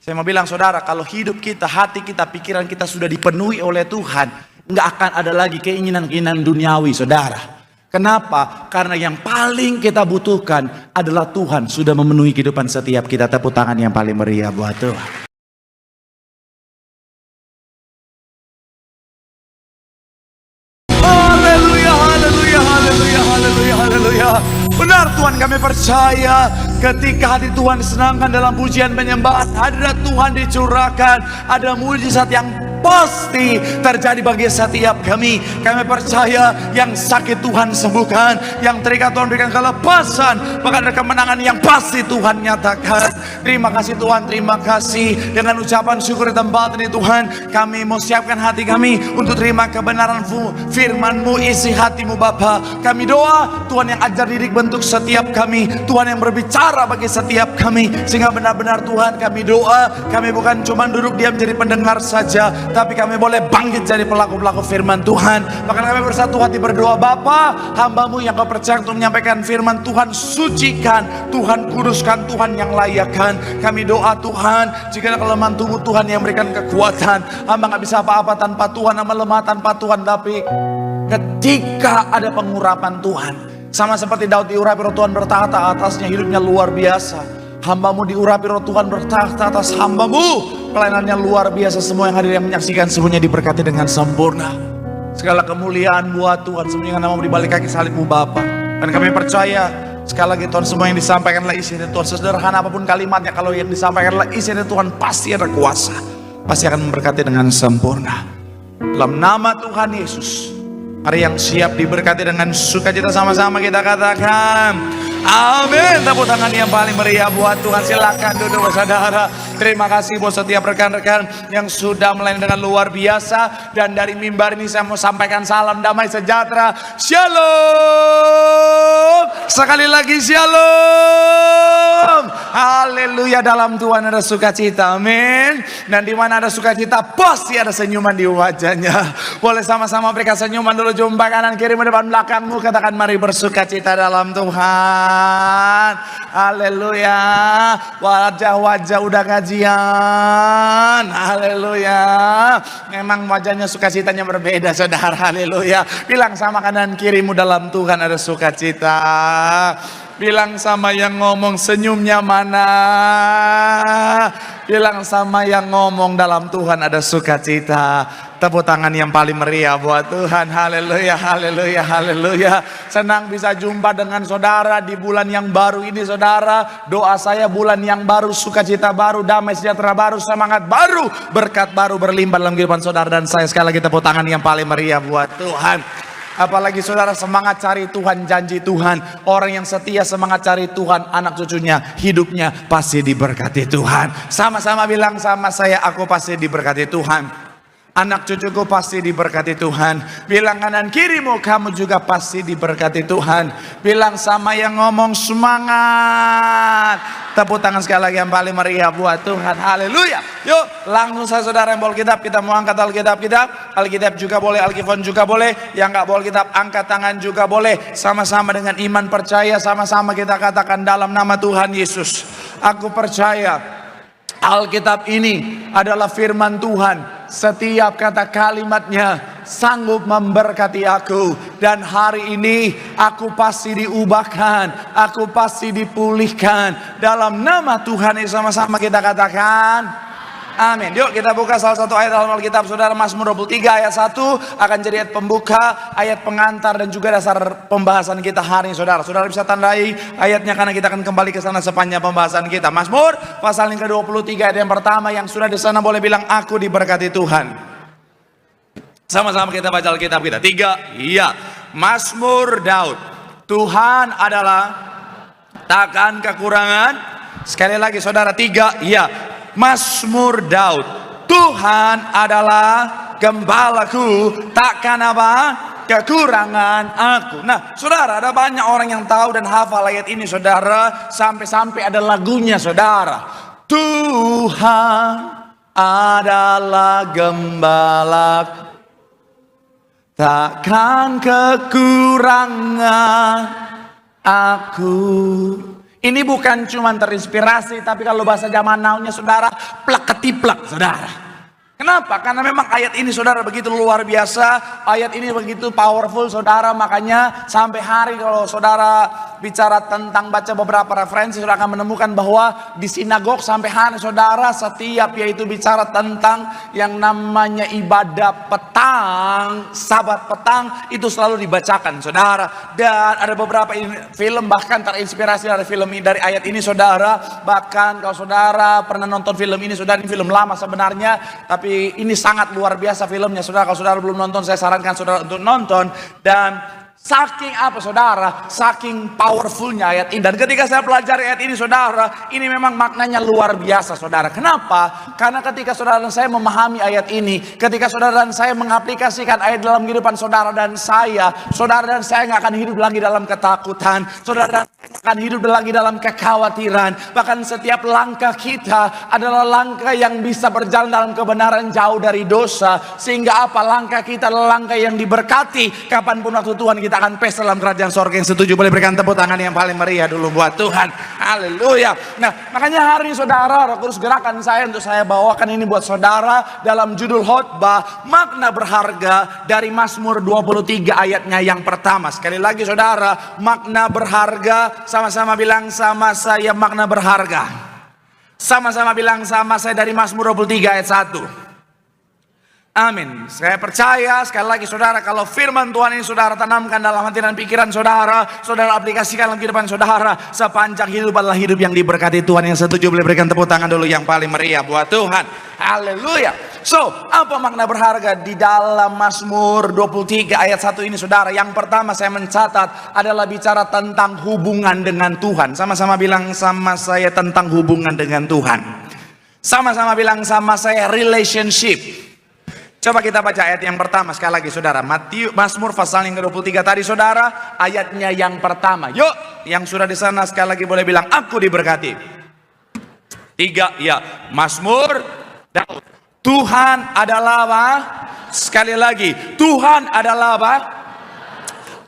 Saya mau bilang saudara, kalau hidup kita, hati kita, pikiran kita sudah dipenuhi oleh Tuhan, nggak akan ada lagi keinginan-keinginan duniawi saudara. Kenapa? Karena yang paling kita butuhkan adalah Tuhan sudah memenuhi kehidupan setiap kita. Tepuk tangan yang paling meriah buat Tuhan. Haleluya, haleluya, haleluya, haleluya, haleluya. Benar Tuhan, kami percaya ketika hati Tuhan disenangkan dalam pujian penyembahan, hadirat Tuhan dicurahkan, ada mujizat yang pasti terjadi bagi setiap kami. Kami percaya yang sakit Tuhan sembuhkan, yang terikat Tuhan berikan kelepasan, bahkan ada kemenangan yang pasti Tuhan nyatakan. Terima kasih Tuhan, terima kasih. Dengan ucapan syukur di tempat ini Tuhan, kami mau siapkan hati kami untuk terima kebenaran firman-Mu, isi hati-Mu Bapa. Kami doa Tuhan yang ajar didik bentuk setiap kami, Tuhan yang berbicara bagi setiap kami, sehingga benar-benar Tuhan kami doa, kami bukan cuma duduk diam jadi pendengar saja, tapi kami boleh bangkit jadi pelaku-pelaku firman Tuhan. Bahkan kami bersatu hati berdoa, Bapa, hamba-Mu yang Kau percaya untuk menyampaikan firman Tuhan, sucikan, Tuhan kuduskan, Tuhan yang layakkan. Kami doa Tuhan, jika ada kelemahan tubuh Tuhan yang berikan kekuatan. Hamba gak bisa apa-apa tanpa Tuhan, hamba lemah tanpa Tuhan, tapi ketika ada pengurapan Tuhan, sama seperti Daud diurapi roh Tuhan bertahta atasnya, hidupnya luar biasa. Hamba-Mu diurapi roh Tuhan bertahta atas hamba-Mu, pelayanannya luar biasa. Semua yang hadir yang menyaksikan semuanya diberkati dengan sempurna. Segala kemuliaan buat Tuhan, semuanya nama-Mu di balik kaki salib-Mu Bapa. Dan kami percaya sekali lagi Tuhan, semua yang disampaikanlah isi dari Tuhan, sederhana apapun kalimatnya, kalau yang disampaikanlah isi dari Tuhan, pasti ada kuasa, pasti akan memberkati dengan sempurna. Dalam nama Tuhan Yesus, hari yang siap diberkati dengan sukacita, sama-sama kita katakan amin. Tepuk tangan yang paling meriah buat Tuhan. Silakan duduk saudara. Terima kasih buat setiap rekan-rekan yang sudah melayani dengan luar biasa. Dan dari mimbar ini saya mau sampaikan salam damai sejahtera. Shalom. Sekali lagi shalom. Haleluya. Dalam Tuhan ada sukacita. Amin. Dan di mana ada sukacita, pasti ada senyuman di wajahnya. Boleh sama-sama berikan senyuman dulu. Jumpa kanan kiri depan belakangmu. Katakan mari bersukacita dalam Tuhan. Haleluya. Wajah-wajah udah kajian. Haleluya. Memang wajahnya sukacitanya berbeda saudara. Haleluya. Bilang sama kanan kirimu, dalam Tuhan ada sukacita. Bilang sama yang ngomong, senyumnya mana? Bilang sama yang ngomong, dalam Tuhan ada sukacita. Tepuk tangan yang paling meriah buat Tuhan. Haleluya, haleluya, haleluya. Senang bisa jumpa dengan saudara di bulan yang baru ini saudara. Doa saya bulan yang baru, sukacita baru, damai sejahtera baru, semangat baru, berkat baru berlimpah dalam kehidupan saudara dan saya. Sekali lagi tepuk tangan yang paling meriah buat Tuhan. Apalagi saudara semangat cari Tuhan, janji Tuhan. Orang yang setia semangat cari Tuhan, anak cucunya, hidupnya pasti diberkati Tuhan. Sama-sama bilang sama saya, aku pasti diberkati Tuhan. Anak cucuku pasti diberkati Tuhan. Bilang kanan kirimu, kamu juga pasti diberkati Tuhan. Bilang sama yang ngomong, semangat. Tepuk tangan sekali lagi yang paling meriah buat Tuhan. Haleluya. Yuk langsung saya saudara yang bawa Alkitab, kita mau angkat Alkitab kita. Alkitab juga boleh, Alkifon juga boleh. Yang gak bawa Alkitab angkat tangan juga boleh. Sama-sama dengan iman percaya, sama-sama kita katakan dalam nama Tuhan Yesus, aku percaya Alkitab ini adalah firman Tuhan. Setiap kata kalimatnya sanggup memberkati aku. Dan hari ini aku pasti diubahkan, aku pasti dipulihkan. Dalam nama Tuhan Yesus, sama-sama kita katakan amin. Yuk kita buka salah satu ayat dalam Alkitab saudara. Mazmur 23 ayat 1 akan jadi ayat pembuka, ayat pengantar, dan juga dasar pembahasan kita hari ini saudara. Saudara bisa tandai ayatnya karena kita akan kembali ke sana sepanjang pembahasan kita. Mazmur pasal yang ke-23 ayat yang pertama. Yang sudah di sana boleh bilang aku diberkati Tuhan. Sama-sama kita baca Alkitab kita. 3, iya. Mazmur Daud. Tuhan adalah takkan kekurangan. Sekali lagi saudara, 3, iya. Mazmur Daud. Tuhan adalah gembalaku, takkan apa? Kekurangan aku. Nah saudara, ada banyak orang yang tahu dan hafal ayat ini saudara. Sampai-sampai ada lagunya saudara. Tuhan adalah gembalaku, takkan kekurangan aku. Ini bukan cuma terinspirasi, tapi kalau bahasa zaman now-nya saudara, plek ketiplek saudara. Kenapa? Karena memang ayat ini saudara begitu luar biasa, ayat ini begitu powerful saudara, makanya sampai hari kalau saudara bicara tentang baca beberapa referensi, saudara akan menemukan bahwa di sinagog sampai hari saudara setiap yaitu bicara tentang yang namanya ibadah petang, sabat petang itu selalu dibacakan saudara. Dan ada beberapa film bahkan terinspirasi dari film ini, dari ayat ini saudara. Bahkan kalau saudara pernah nonton film ini, saudara, ini film lama sebenarnya, tapi ini sangat luar biasa filmnya saudara. Kalau saudara belum nonton, saya sarankan saudara untuk nonton. Dan saking apa saudara, saking powerfulnya ayat ini. Dan ketika saya pelajari ayat ini saudara, ini memang maknanya luar biasa saudara. Kenapa? Karena ketika saudara dan saya memahami ayat ini, ketika saudara dan saya mengaplikasikan ayat dalam kehidupan saudara dan saya nggak akan hidup lagi dalam ketakutan, saudara akan hidup lagi dalam kekhawatiran. Bahkan setiap langkah kita adalah langkah yang bisa berjalan dalam kebenaran, jauh dari dosa. Sehingga apa? Langkah kita adalah langkah yang diberkati. Kapanpun waktu Tuhan kita akan pesta dalam kerajaan sorga. Yang setuju boleh berikan tepuk tangan yang paling meriah dulu buat Tuhan. Haleluya. Nah, makanya hari ini saudara, Roh Kudus gerakan saya untuk saya bawakan ini buat saudara dalam judul khotbah makna berharga dari Mazmur 23 ayatnya yang pertama. Sekali lagi saudara, makna berharga. Sama-sama bilang sama saya, makna berharga. Sama-sama bilang sama saya dari Mazmur 23 ayat 1. Amin. Saya percaya sekali lagi saudara, kalau firman Tuhan ini saudara tanamkan dalam hati dan pikiran saudara, saudara aplikasikan dalam kehidupan saudara, sepanjang hidup adalah hidup yang diberkati Tuhan. Yang setuju boleh berikan tepuk tangan dulu yang paling meriah buat Tuhan. Haleluya. So, apa makna berharga di dalam Mazmur 23 ayat 1 ini saudara? Yang pertama saya mencatat adalah bicara tentang hubungan dengan Tuhan. Sama-sama bilang sama saya tentang hubungan dengan Tuhan. Sama-sama bilang sama saya relationship. Coba kita baca ayat yang pertama sekali lagi saudara. Mazmur pasal yang ke-23 tadi saudara, ayatnya yang pertama. Yuk, yang sudah di sana sekali lagi boleh bilang aku diberkati. 3, ya. Mazmur Daud. Tuhan adalah apa? Sekali lagi, Tuhan adalah apa?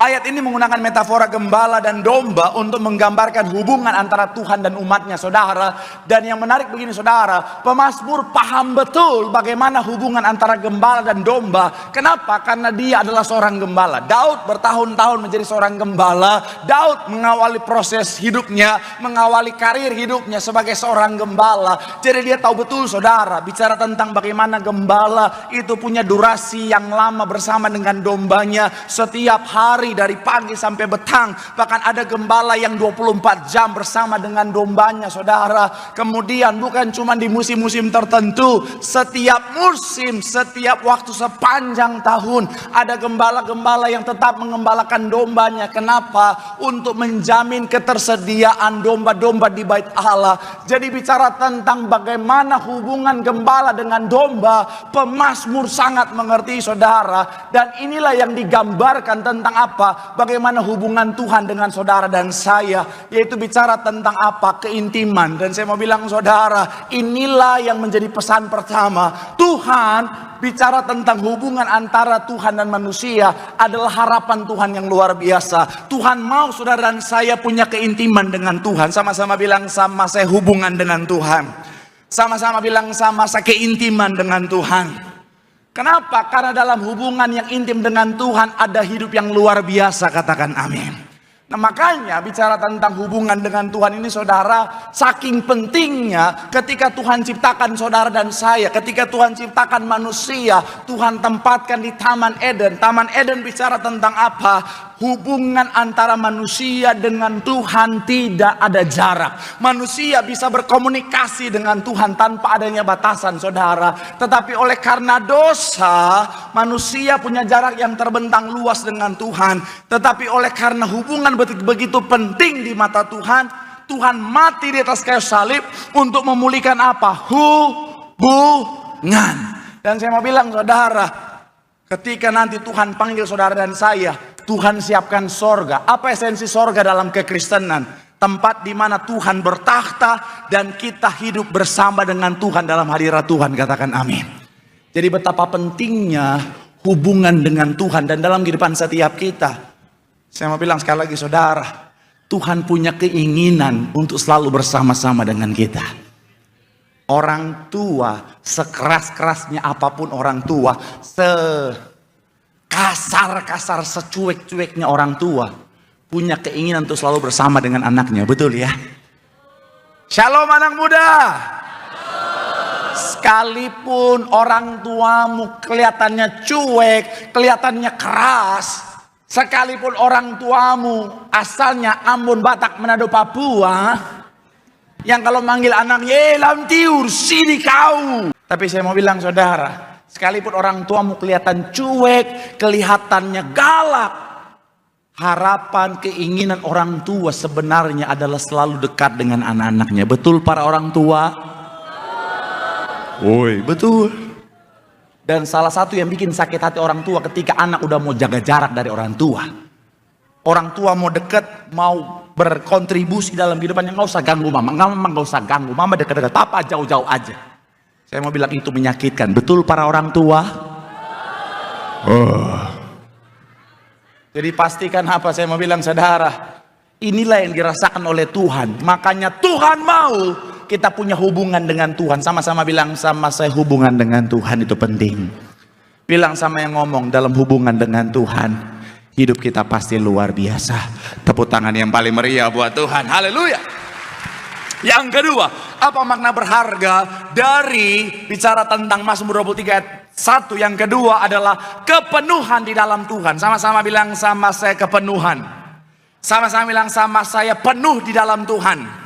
Ayat ini menggunakan metafora gembala dan domba untuk menggambarkan hubungan antara Tuhan dan umatnya saudara. Dan yang menarik begini saudara, pemazmur paham betul bagaimana hubungan antara gembala dan domba. Kenapa? Karena dia adalah seorang gembala. Daud bertahun-tahun menjadi seorang gembala. Daud mengawali proses hidupnya, mengawali karir hidupnya sebagai seorang gembala. Jadi dia tahu betul saudara, bicara tentang bagaimana gembala itu punya durasi yang lama bersama dengan dombanya setiap hari dari pagi sampai petang. Bahkan ada gembala yang 24 jam bersama dengan dombanya saudara. Kemudian bukan cuma di musim-musim tertentu, setiap musim, setiap waktu sepanjang tahun ada gembala-gembala yang tetap mengembalakan dombanya. Kenapa? Untuk menjamin ketersediaan domba-domba di bait Allah. Jadi bicara tentang bagaimana hubungan gembala dengan domba, pemazmur sangat mengerti saudara. Dan inilah yang digambarkan tentang apa? Bagaimana hubungan Tuhan dengan saudara dan saya, yaitu bicara tentang apa? Keintiman. Dan saya mau bilang saudara, inilah yang menjadi pesan pertama. Tuhan bicara tentang hubungan antara Tuhan dan manusia adalah harapan Tuhan yang luar biasa. Tuhan mau saudara dan saya punya keintiman dengan Tuhan. Sama-sama bilang sama saya hubungan dengan Tuhan. Sama-sama bilang sama saya keintiman dengan Tuhan. Kenapa? Karena dalam hubungan yang intim dengan Tuhan ada hidup yang luar biasa, katakan amin. Nah makanya bicara tentang hubungan dengan Tuhan ini saudara, saking pentingnya ketika Tuhan ciptakan saudara dan saya, ketika Tuhan ciptakan manusia, Tuhan tempatkan di Taman Eden. Taman Eden bicara tentang apa? Hubungan antara manusia dengan Tuhan tidak ada jarak. Manusia bisa berkomunikasi dengan Tuhan tanpa adanya batasan saudara. Tetapi oleh karena dosa, manusia punya jarak yang terbentang luas dengan Tuhan. Tetapi oleh karena hubungan begitu penting di mata Tuhan, Tuhan mati di atas kayu salib untuk memulihkan apa? Hubungan. Dan saya mau bilang saudara, ketika nanti Tuhan panggil saudara dan saya, Tuhan siapkan sorga. Apa esensi sorga dalam kekristenan? Tempat di mana Tuhan bertakhta dan kita hidup bersama dengan Tuhan dalam hadirat Tuhan. Katakan amin. Jadi betapa pentingnya hubungan dengan Tuhan dan dalam kehidupan setiap kita. Saya mau bilang sekali lagi saudara, Tuhan punya keinginan untuk selalu bersama-sama dengan kita. Orang tua, sekeras-kerasnya apapun orang tua, sekasar-kasar, secuek-cueknya orang tua, punya keinginan untuk selalu bersama dengan anaknya. Betul ya? Shalom anak muda. Sekalipun orang tuamu kelihatannya cuek, kelihatannya keras, sekalipun orang tuamu asalnya Ambon, Batak, Manado, Papua, yang kalau manggil anaknya, lamtiur, sini kau. Tapi saya mau bilang saudara, sekalipun orang tuamu kelihatan cuek, kelihatannya galak, harapan, keinginan orang tua sebenarnya adalah selalu dekat dengan anak-anaknya. Betul para orang tua? Woi, betul. Dan salah satu yang bikin sakit hati orang tua ketika anak udah mau jaga jarak dari orang tua. Orang tua mau deket, mau berkontribusi dalam kehidupannya, nggak usah ganggu mama, nggak usah ganggu mama, dekat-dekat, papa jauh-jauh aja. Saya mau bilang itu menyakitkan. Betul para orang tua? Jadi pastikan apa saya mau bilang saudara, inilah yang dirasakan oleh Tuhan. Makanya Tuhan mau kita punya hubungan dengan Tuhan. Sama-sama bilang sama saya, hubungan dengan Tuhan itu penting. Bilang sama yang ngomong, dalam hubungan dengan Tuhan hidup kita pasti luar biasa. Tepuk tangan yang paling meriah buat Tuhan. Haleluya. Yang kedua, apa makna berharga dari bicara tentang Mazmur 23 ayat 1? Yang kedua adalah kepenuhan di dalam Tuhan. Sama-sama bilang sama saya, kepenuhan. Sama-sama bilang sama saya, penuh di dalam Tuhan.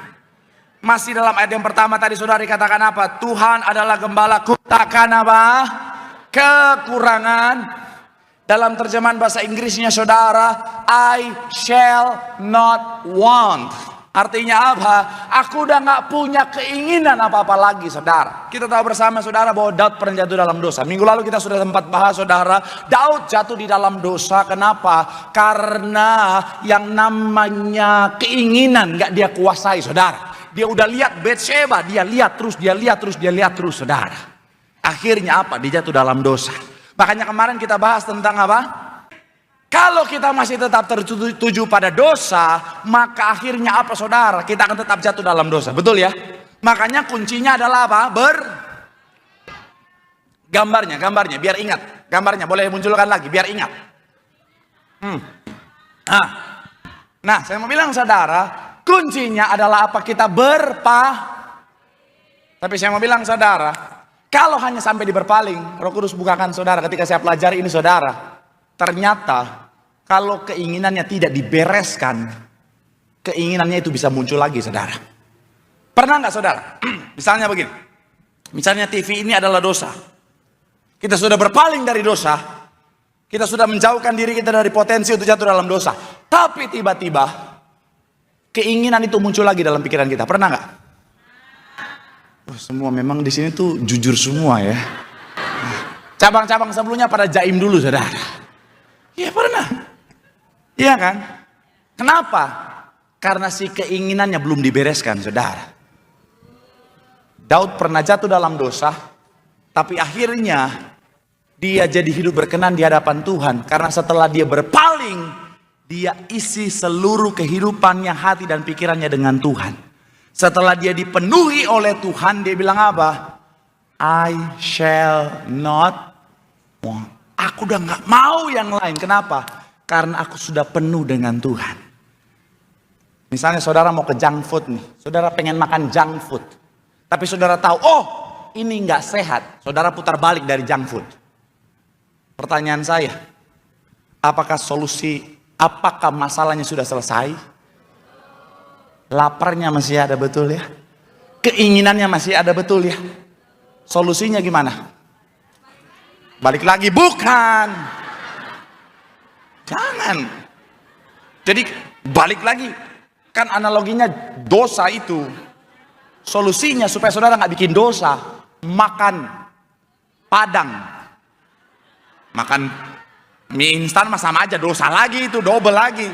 Masih dalam ayat yang pertama tadi saudara dikatakan apa? Tuhan adalah gembalaku, takkan apa? Kekurangan. Dalam terjemahan bahasa Inggrisnya saudara, I shall not want. Artinya apa? Aku udah gak punya keinginan apa-apa lagi saudara. Kita tahu bersama saudara bahwa Daud pernah jatuh dalam dosa. Minggu lalu kita sudah sempat bahas saudara, Daud jatuh di dalam dosa. Kenapa? Karena yang namanya keinginan gak dia kuasai saudara. Dia udah lihat Batsheba, dia lihat terus saudara. Akhirnya apa? Dia jatuh dalam dosa. Makanya kemarin kita bahas tentang apa? Kalau kita masih tetap tertuju pada dosa, maka akhirnya apa saudara? Kita akan tetap jatuh dalam dosa, betul ya? Makanya kuncinya adalah apa? Gambarnya, biar ingat. Gambarnya boleh munculkan lagi, biar ingat. Nah, saya mau bilang saudara, kuncinya adalah apa? Kita Tapi saya mau bilang saudara, kalau hanya sampai di berpaling, Roh Kudus bukakan saudara ketika saya pelajari ini saudara. Ternyata kalau keinginannya tidak dibereskan, keinginannya itu bisa muncul lagi saudara. Pernah nggak saudara? Misalnya begini. Misalnya TV ini adalah dosa. Kita sudah berpaling dari dosa. Kita sudah menjauhkan diri kita dari potensi untuk jatuh dalam dosa. Tapi tiba-tiba keinginan itu muncul lagi dalam pikiran kita. Pernah nggak? Semua memang di sini tuh jujur semua ya. Cabang-cabang sebelumnya pada jaim dulu saudara. Iya pernah. Iya kan? Kenapa? Karena si keinginannya belum dibereskan saudara. Daud pernah jatuh dalam dosa, tapi akhirnya dia jadi hidup berkenan di hadapan Tuhan. Karena setelah dia berpaling, dia isi seluruh kehidupannya, hati dan pikirannya dengan Tuhan. Setelah dia dipenuhi oleh Tuhan, dia bilang apa? I shall not want. Aku udah gak mau yang lain. Kenapa? Karena aku sudah penuh dengan Tuhan. Misalnya saudara mau ke junk food nih. Saudara pengen makan junk food. Tapi saudara tahu, oh ini gak sehat. Saudara putar balik dari junk food. Pertanyaan saya, apakah masalahnya sudah selesai? Laparnya masih ada betul ya? Keinginannya masih ada betul ya? Solusinya gimana? Balik lagi? Bukan. Jangan. Jadi balik lagi. Kan analoginya dosa itu. Solusinya supaya saudara nggak bikin dosa, makan padang. Makan mie instan mah sama aja, dosa lagi itu, double lagi.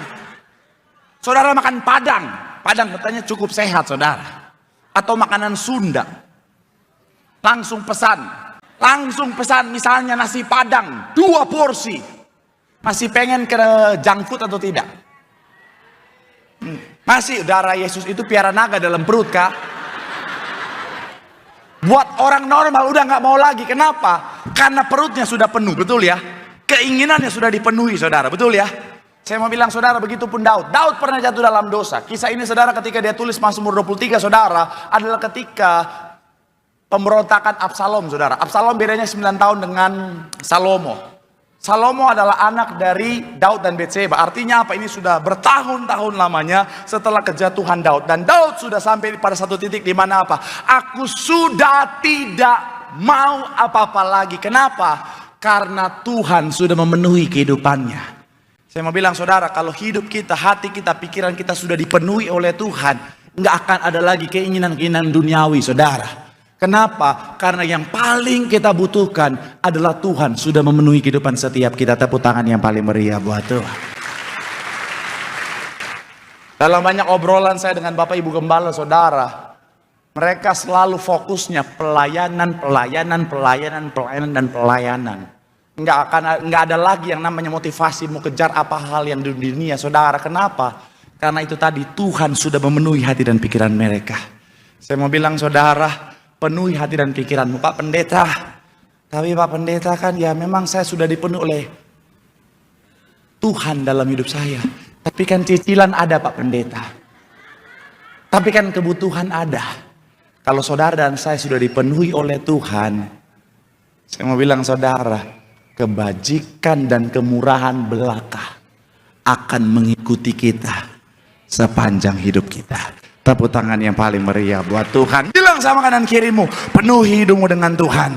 Saudara makan padang. Padang katanya cukup sehat saudara. Atau makanan Sunda. Langsung pesan misalnya nasi padang 2 porsi. Masih pengen ke junk food atau tidak? Masih darah Yesus itu piara naga dalam perut kah? Buat orang normal udah nggak mau lagi. Kenapa? Karena perutnya sudah penuh, betul ya? Keinginannya sudah dipenuhi, saudara, betul ya? Saya mau bilang saudara, begitupun Daud. Daud pernah jatuh dalam dosa. Kisah ini saudara ketika dia tulis Mazmur 23 saudara, adalah ketika pemberontakan Absalom saudara. Absalom bedanya 9 tahun dengan Salomo. Salomo adalah anak dari Daud dan Betseba. Artinya apa? Ini sudah bertahun-tahun lamanya setelah kejatuhan Daud. Dan Daud sudah sampai pada satu titik di mana apa? Aku sudah tidak mau apa-apa lagi. Kenapa? Karena Tuhan sudah memenuhi kehidupannya. Saya mau bilang saudara, kalau hidup kita, hati kita, pikiran kita sudah dipenuhi oleh Tuhan, nggak akan ada lagi keinginan-keinginan duniawi saudara. Kenapa? Karena yang paling kita butuhkan adalah Tuhan sudah memenuhi kehidupan setiap kita. Tepuk tangan yang paling meriah buat Tuhan. Dalam banyak obrolan saya dengan Bapak Ibu Gembala saudara, mereka selalu fokusnya pelayanan. Nggak ada lagi yang namanya motivasi mau kejar apa hal yang di dunia saudara. Kenapa? Karena itu tadi Tuhan sudah memenuhi hati dan pikiran mereka. Saya mau bilang saudara, penuhi hati dan pikiranmu. Pak Pendeta, tapi Pak Pendeta kan ya memang saya sudah dipenuhi oleh Tuhan dalam hidup saya. Tapi kan cicilan ada Pak Pendeta. Tapi kan kebutuhan ada. Kalau saudara dan saya sudah dipenuhi oleh Tuhan, saya mau bilang saudara, kebajikan dan kemurahan belaka akan mengikuti kita sepanjang hidup kita. Tepuk tangan yang paling meriah buat Tuhan. Bilang sama kanan kirimu, penuhi hidupmu dengan Tuhan.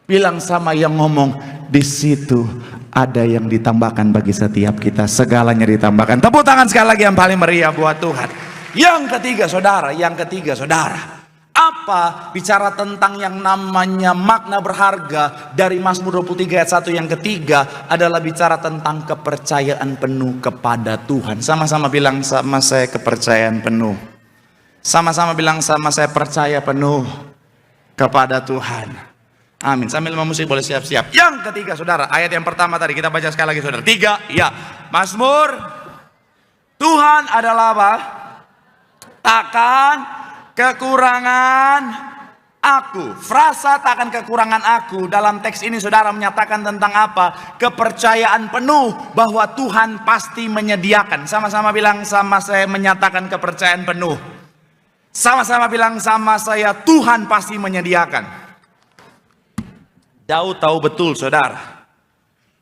Bilang sama yang ngomong, di situ ada yang ditambahkan bagi setiap kita. Segalanya ditambahkan. Tepuk tangan sekali lagi yang paling meriah buat Tuhan. Yang ketiga saudara. Apa? Bicara tentang yang namanya makna berharga dari Mazmur 23 ayat 1 yang ketiga adalah bicara tentang kepercayaan penuh kepada Tuhan. Sama-sama bilang sama saya, kepercayaan penuh. Sama-sama bilang sama saya, percaya penuh kepada Tuhan. Amin. Sambil musik boleh siap-siap. Yang ketiga saudara, ayat yang pertama tadi kita baca sekali lagi saudara. 3, ya. Mazmur, Tuhan adalah apa? Takkan kekurangan aku. Frasa takkan kekurangan aku dalam teks ini saudara menyatakan tentang apa? Kepercayaan penuh bahwa Tuhan pasti menyediakan. Sama-sama bilang sama saya, menyatakan kepercayaan penuh. Sama-sama bilang sama saya, Tuhan pasti menyediakan. Daud tahu betul saudara,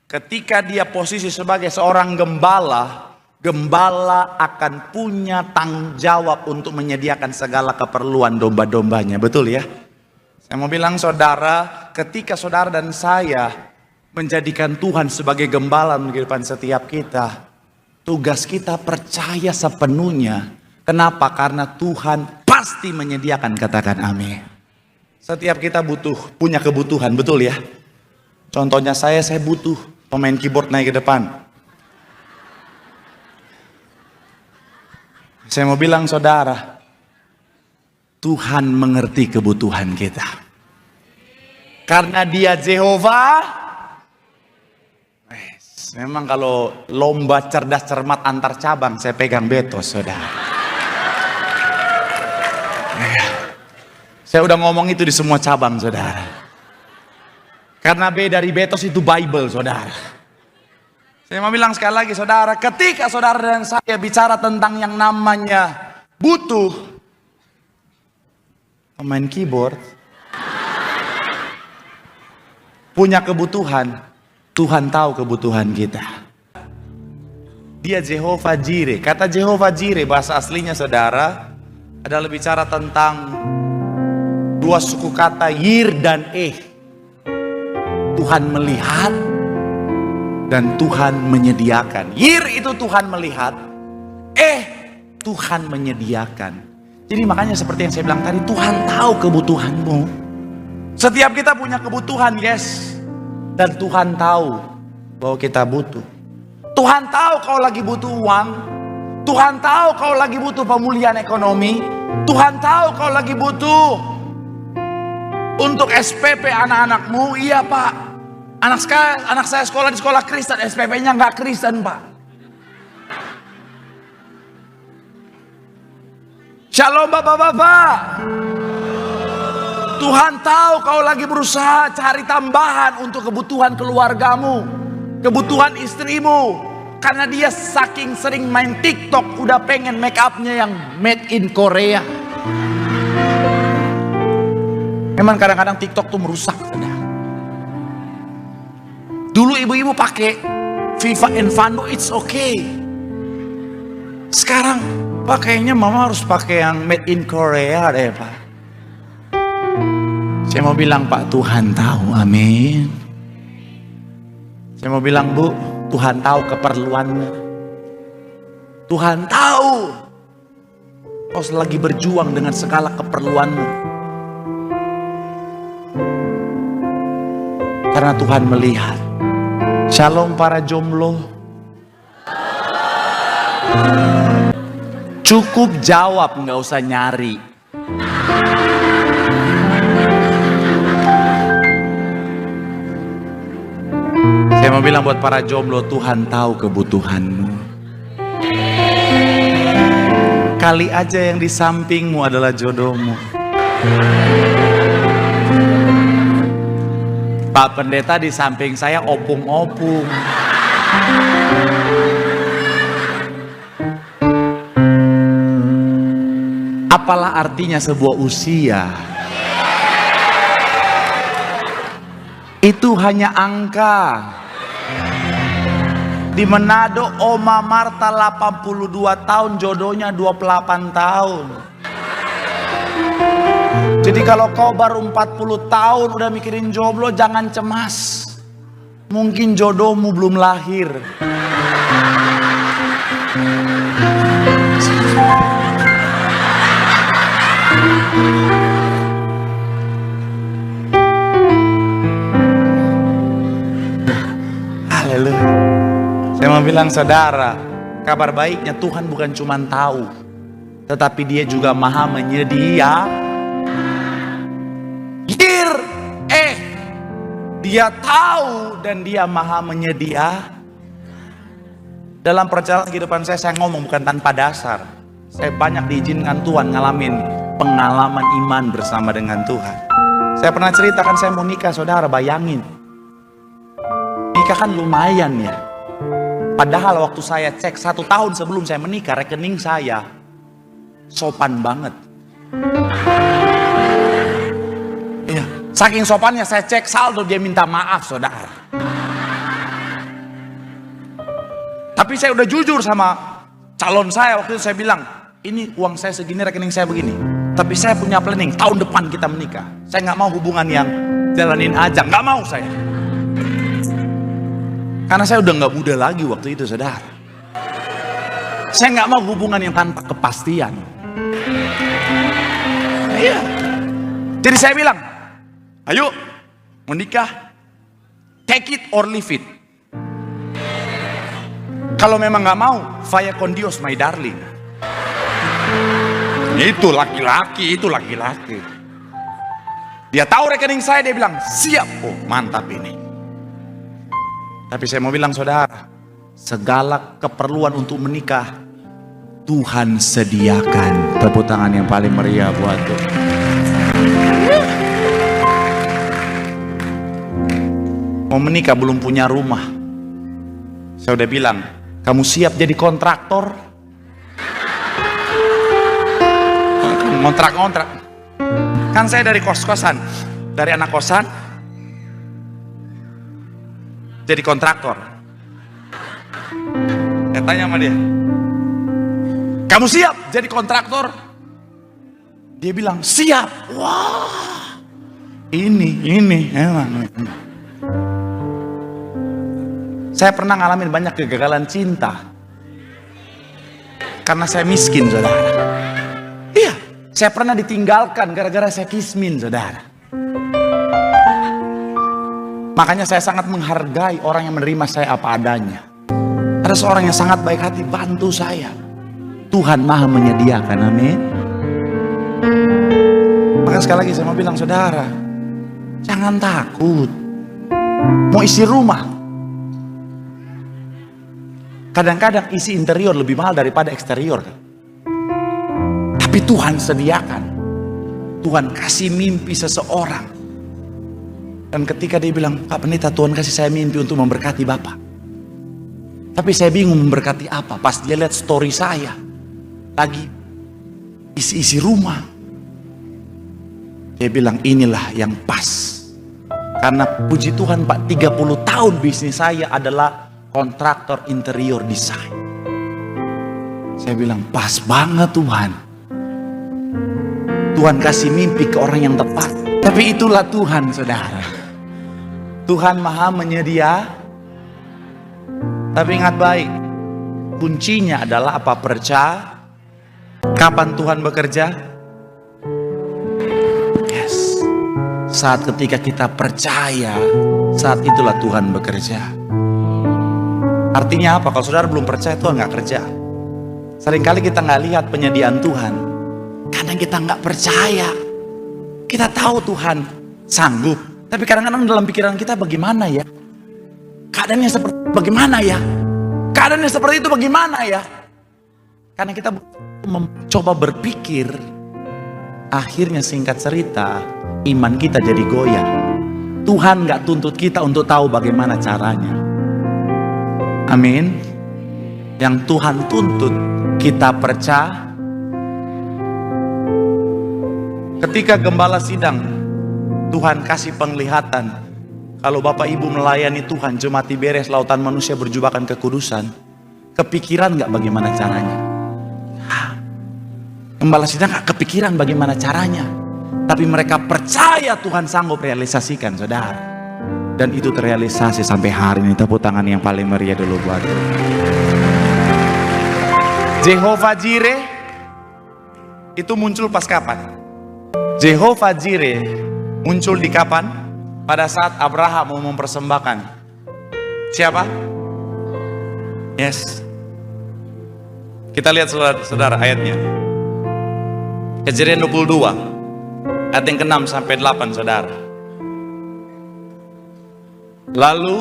ketika dia posisi sebagai seorang gembala, gembala akan punya tanggung jawab untuk menyediakan segala keperluan domba-dombanya. Betul ya? Saya mau bilang saudara, ketika saudara dan saya menjadikan Tuhan sebagai gembala di kehidupan setiap kita, tugas kita percaya sepenuhnya. Kenapa? Karena Tuhan pasti menyediakan. Katakan amin. Setiap kita punya kebutuhan, betul ya? Contohnya saya butuh pemain keyboard naik ke depan. Saya mau bilang saudara, Tuhan mengerti kebutuhan kita. Karena Dia Jehovah. Memang kalau lomba cerdas cermat antar cabang, saya pegang Betos saudara. Saya udah ngomong itu di semua cabang saudara. Karena B dari Betos itu Bible saudara. Saya mau bilang sekali lagi saudara, ketika saudara dan saya bicara tentang yang namanya butuh pemain keyboard, punya kebutuhan, Tuhan tahu kebutuhan kita. Dia Jehovah Jireh. Kata Jehovah Jireh bahasa aslinya saudara adalah bicara tentang dua suku kata yir dan Tuhan melihat dan Tuhan menyediakan. Yir itu Tuhan melihat, Tuhan menyediakan. Jadi makanya seperti yang saya bilang tadi, Tuhan tahu kebutuhanmu. Setiap kita punya kebutuhan, yes. Dan Tuhan tahu bahwa kita butuh. Tuhan tahu kau lagi butuh uang. Tuhan tahu kau lagi butuh pemulihan ekonomi. Tuhan tahu kau lagi butuh untuk SPP anak-anakmu. Iya Pak, anak saya sekolah di sekolah Kristen, SPP-nya nggak Kristen Pak. Shalom bapak-bapak. Tuhan tahu kau lagi berusaha cari tambahan untuk kebutuhan keluargamu, kebutuhan istrimu. Karena dia saking sering main TikTok, udah pengen make upnya yang made in Korea. Memang kadang-kadang TikTok tuh merusak. Dulu ibu-ibu pakai Viva Enfando, it's okay. Sekarang pakainya mama harus pakai yang made in Korea deh Pak. Saya mau bilang Pak, Tuhan tahu, amin. Saya mau bilang Bu, Tuhan tahu keperluanmu. Tuhan tahu kau lagi berjuang dengan segala keperluanmu. Karena Tuhan melihat. Shalom para jomblo. Cukup jawab, nggak usah nyari. Saya mau bilang buat para jomblo, Tuhan tahu kebutuhanmu. Kali aja yang di sampingmu adalah jodohmu. Pak Pendeta di samping saya opung-opung. Apalah artinya sebuah usia? Itu hanya angka. Di Manado Oma Marta 82 tahun, jodohnya 28 tahun. Jadi kalau kau baru 40 tahun udah mikirin jomblo, jangan cemas. Mungkin jodohmu belum lahir. Haleluya. Saya mau bilang saudara, kabar baiknya Tuhan bukan cuma tahu, tetapi Dia juga maha menyedia. Dia tahu dan Dia maha menyedia. Dalam perjalanan kehidupan saya ngomong bukan tanpa dasar. Saya banyak diizinkan Tuhan ngalamin pengalaman iman bersama dengan Tuhan. Saya pernah ceritakan saya mau nikah, saudara, bayangin. Nikah kan lumayan ya. Padahal waktu saya cek 1 tahun sebelum saya menikah, rekening saya sopan banget. Iya, saking sopannya saya cek saldo, dia minta maaf, saudara. Tapi saya udah jujur sama calon saya waktu itu, saya bilang, ini uang saya segini, rekening saya begini. Tapi saya punya planning, tahun depan kita menikah. Saya nggak mau hubungan yang jalanin aja, nggak mau saya. Karena saya udah nggak muda lagi waktu itu, saudara. Saya nggak mau hubungan yang tanpa kepastian. Iya. Jadi saya bilang, ayo menikah, take it or leave it. Kalau memang nggak mau, vaya con Dios my darling. Itu laki-laki, itu laki-laki. Dia tahu rekening saya, dia bilang siap. Oh mantap ini. Tapi saya mau bilang saudara, segala keperluan untuk menikah Tuhan sediakan. Tepuk tangan yang paling meriah buat Tuhan. Mau menikah belum punya rumah, saya udah bilang, kamu siap jadi kontraktor? Ngontrak-ngontrak. Kan saya dari kos-kosan, dari anak kosan jadi kontraktor. Saya tanya sama dia, kamu siap jadi kontraktor? Dia bilang siap. Wah, ini emang. Saya pernah ngalamin banyak kegagalan cinta karena saya miskin, saudara. Iya, saya pernah ditinggalkan gara-gara saya kismin, saudara. Makanya saya sangat menghargai orang yang menerima saya apa adanya. Ada seorang yang sangat baik hati, bantu saya. Tuhan maha menyediakan, amin. Maka sekali lagi saya mau bilang, saudara, jangan takut. Mau isi rumah, kadang-kadang isi interior lebih mahal daripada eksterior. Tapi Tuhan sediakan. Tuhan kasih mimpi seseorang. Dan ketika dia bilang, Pak Pendeta, Tuhan kasih saya mimpi untuk memberkati Bapak. Tapi saya bingung memberkati apa. Pas dia lihat story saya, lagi isi-isi rumah, dia bilang inilah yang pas. Karena puji Tuhan Pak, 30 tahun bisnis saya adalah kontraktor interior design. Saya bilang pas banget Tuhan. Tuhan kasih mimpi ke orang yang tepat. Tapi itulah Tuhan, saudara. Tuhan maha menyedia. Tapi ingat baik, kuncinya adalah apa? Percaya. Kapan Tuhan bekerja? Yes. Saat ketika kita percaya, saat itulah Tuhan bekerja. Artinya apa? Kalau saudara belum percaya, Tuhan nggak kerja. Seringkali kita nggak lihat penyediaan Tuhan karena kita nggak percaya. Kita tahu Tuhan sanggup, tapi kadang-kadang dalam pikiran kita bagaimana ya? Keadaannya seperti bagaimana ya? Keadaannya seperti itu bagaimana ya? Karena kita mencoba berpikir, akhirnya singkat cerita, iman kita jadi goyah. Tuhan gak tuntut kita untuk tahu bagaimana caranya. Amin. Yang Tuhan tuntut kita percaya. Ketika gembala sidang, Tuhan kasih penglihatan. Kalau Bapak Ibu melayani Tuhan, jemati beres, lautan manusia berjubakan kekudusan, kepikiran gak bagaimana caranya? Gembala sidang gak kepikiran bagaimana caranya. Tapi mereka percaya Tuhan sanggup realisasikan, saudara. Dan itu terrealisasi sampai hari ini. Tepuk tangan yang paling meriah dulu buat Jehovah Jireh. Itu muncul pas kapan? Jehovah Jireh muncul di kapan? Pada saat Abraham mau mempersembahkan siapa? Yes. Kita lihat saudara ayatnya. Kejadian 22 ayat yang ke-6 sampai 8 saudara. Lalu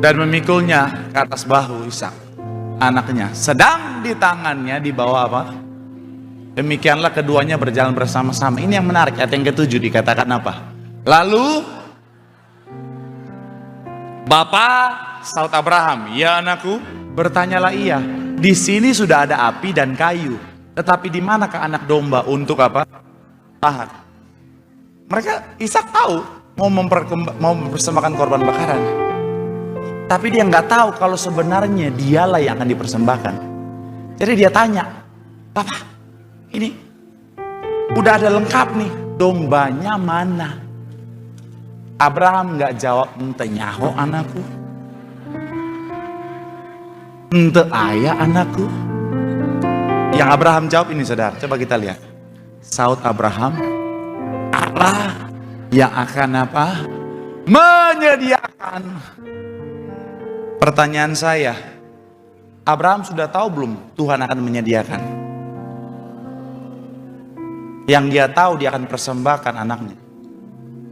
dan memikulnya ke atas bahu Ishak anaknya, sedang di tangannya dibawa apa? Demikianlah keduanya berjalan bersama-sama. Ini yang menarik, ayat yang ke-7 dikatakan apa? Lalu Bapak, saud Abraham, ya anakku, bertanyalah ia, di sini sudah ada api dan kayu, tetapi di manakah anak domba untuk apa? Tahan. Mereka, Ishak tahu mau mempersembahkan korban bakaran, tapi dia nggak tahu kalau sebenarnya dialah yang akan dipersembahkan. Jadi dia tanya, Bapak, ini udah ada lengkap nih, dombanya mana? Abraham nggak jawab, ente nyaho anakku, ente ayah anakku. Yang Abraham jawab ini saudara, coba kita lihat. Saud Abraham, Allah yang akan apa? Menyediakan. Pertanyaan saya, Abraham sudah tahu belum Tuhan akan menyediakan? Yang dia tahu dia akan persembahkan anaknya.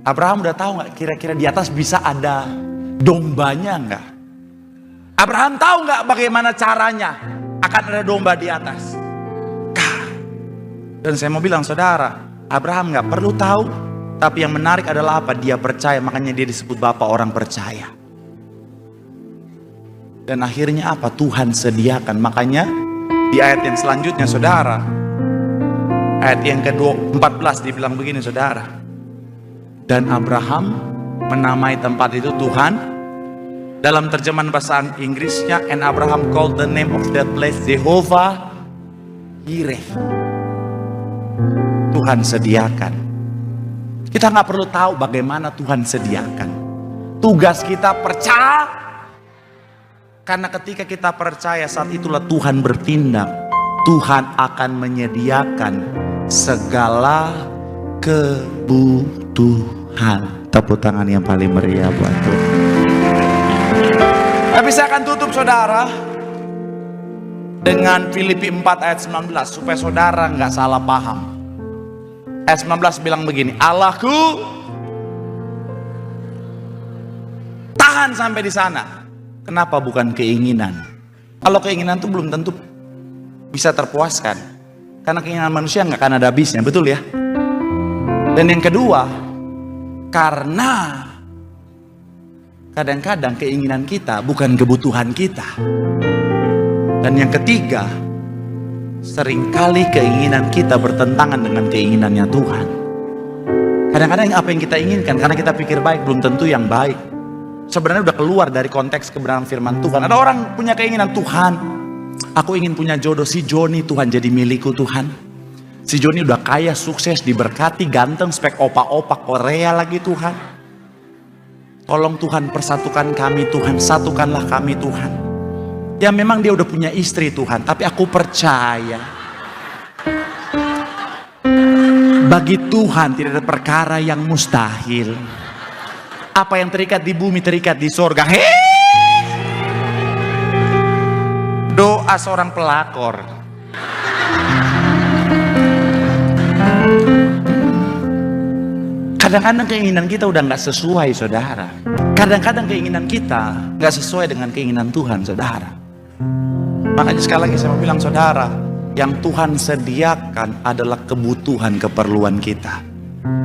Abraham udah tahu nggak kira-kira di atas bisa ada dombanya nggak? Abraham tahu nggak bagaimana caranya akan ada domba di atas? Dan saya mau bilang saudara, Abraham nggak perlu tahu, tapi yang menarik adalah apa? Dia percaya, makanya dia disebut bapak orang percaya. Dan akhirnya apa? Tuhan sediakan. Makanya di ayat yang selanjutnya saudara, ayat yang ke-14 dibilang begini saudara. Dan Abraham menamai tempat itu Tuhan. Dalam terjemahan bahasa Inggrisnya, and Abraham called the name of that place Jehovah Jireh. Tuhan sediakan. Kita nggak perlu tahu bagaimana Tuhan sediakan. Tugas kita percaya. Karena ketika kita percaya, saat itulah Tuhan bertindak. Tuhan akan menyediakan segala kebutuhan. Tepuk tangan yang paling meriah buat Tuhan. Tapi saya akan tutup saudara dengan Filipi 4 ayat 19 supaya saudara nggak salah paham. Ayat 19 bilang begini, Allahku tahan sampai di sana. Kenapa bukan keinginan? Kalau keinginan itu belum tentu bisa terpuaskan. Karena keinginan manusia nggak akan ada habisnya, betul ya? Dan yang kedua, karena kadang-kadang keinginan kita bukan kebutuhan kita. Dan yang ketiga, seringkali keinginan kita bertentangan dengan keinginannya Tuhan. Kadang-kadang apa yang kita inginkan karena kita pikir baik belum tentu yang baik. Sebenarnya udah keluar dari konteks kebenaran firman Tuhan. Ada orang punya keinginan, Tuhan, aku ingin punya jodoh si Joni, Tuhan jadi milikku Tuhan. Si Joni udah kaya, sukses, diberkati, ganteng, spek opa-opa Korea lagi Tuhan. Tolong Tuhan persatukan kami Tuhan, satukanlah kami Tuhan. Ya memang dia udah punya istri Tuhan, tapi aku percaya bagi Tuhan tidak ada perkara yang mustahil. Apa yang terikat di bumi terikat di sorga. Doa seorang pelakor. Kadang-kadang keinginan kita udah gak sesuai saudara. Kadang-kadang keinginan kita gak sesuai dengan keinginan Tuhan saudara. Makanya sekali lagi saya mau bilang saudara, yang Tuhan sediakan adalah kebutuhan keperluan kita.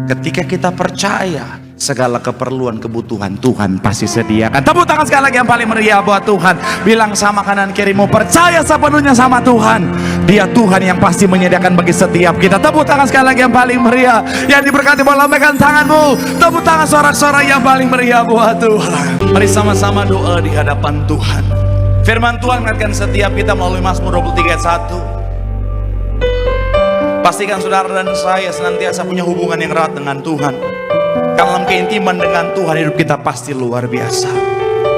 Ketika kita percaya segala keperluan kebutuhan Tuhan pasti sediakan. Tepuk tangan sekali lagi yang paling meriah buat Tuhan. Bilang sama kanan kirimu, percaya sepenuhnya sama Tuhan. Dia Tuhan yang pasti menyediakan bagi setiap kita. Tepuk tangan sekali lagi yang paling meriah. Yang diberkati boleh lambaikan tanganmu. Tepuk tangan sorak-sorak yang paling meriah buat Tuhan. Mari sama-sama doa di hadapan Tuhan. Firman Tuhan mengingatkan setiap kita melalui Mazmur 23 ayat 1. Pastikan saudara dan saya senantiasa punya hubungan yang erat dengan Tuhan. Karena dalam keintiman dengan Tuhan hidup kita pasti luar biasa.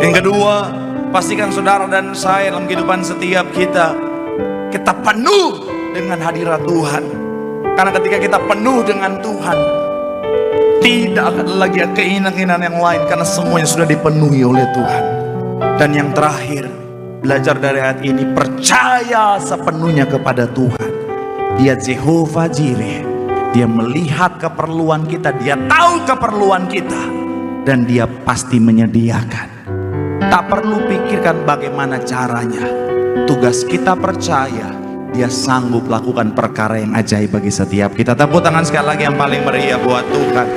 Yang kedua, pastikan saudara dan saya dalam kehidupan setiap kita penuh dengan hadirat Tuhan. Karena ketika kita penuh dengan Tuhan, tidak akan lagi ada keinginan-keinginan yang lain, karena semuanya sudah dipenuhi oleh Tuhan. Dan yang terakhir, belajar dari ayat ini, percaya sepenuhnya kepada Tuhan. Dia Jehovah Jireh. Dia melihat keperluan kita, dia tahu keperluan kita, dan dia pasti menyediakan. Tak perlu pikirkan bagaimana caranya. Tugas kita percaya, dia sanggup lakukan perkara yang ajaib bagi setiap kita. Tepuk tangan sekali lagi yang paling meriah buat Tuhan.